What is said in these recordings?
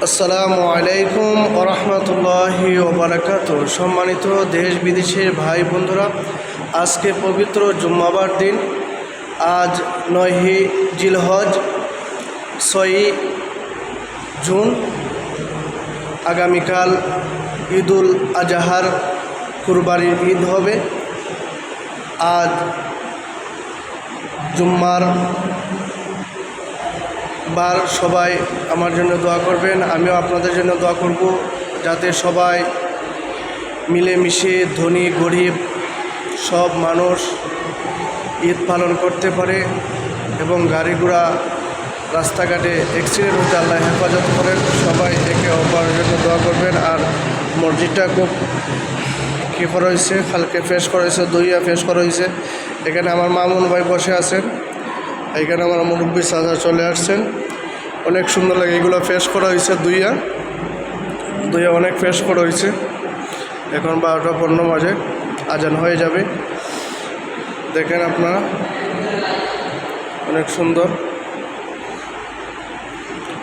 আসসালামু আলাইকুম ওয়া রাহমাতুল্লাহি ওয়া বারাকাতুহু। সম্মানিত দেশ বিদেশের ভাই বন্ধুরা, আজকে পবিত্র জুম্মাবার দিন। আজ 9 জিলহজ, 6 জুন। আগামীকাল ঈদুল আজহার কুরবানির ঈদ হবে। আজ জুম্মার বার, সবাই আমার জন্য দোয়া করবেন, আমিও আপনাদের জন্য দোয়া করব, যাতে সবাই মিলেমিশে ধনী গরিব সব মানুষ ঈদ পালন করতে পারে এবং গাড়ি ঘোড়া রাস্তাঘাটে অ্যাক্সিডেন্ট হতে আল্লাহ হেফাজত করেন। সবাই একে অপরের জন্য দোয়া করবেন। আর মসজিদটা খুব কী করা হয়েছে, কালকে ফেস করা হয়েছে, দইয়া ফেস করা হয়েছে। এখানে আমার মামুন ভাই বসে আছেন, এখানে আমার মুরব্বী চাচা চলে আসছেন। অনেক সুন্দর লাগে, এগুলো ফেস করা হয়েছে, দইয়া অনেক ফেস করা হয়েছে। এখন 12টা 15 বাজে, আজান হয়ে যাবে। দেখেন আপনারা, অনেক সুন্দর।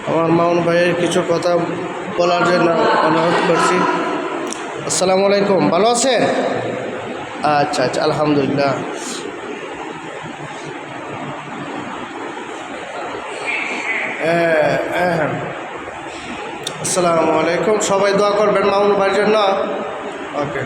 আমার মামুন ভাইয়ের কিছু কথা বলার জন্য অনুরোধ করছি। আসসালামু আলাইকুম, ভালো আছেন? আচ্ছা, আলহামদুলিল্লাহ। আসসালামু আলাইকুম, সবাই দোয়া করবেন মামুন ভাইয়ের জন্য। ওকে।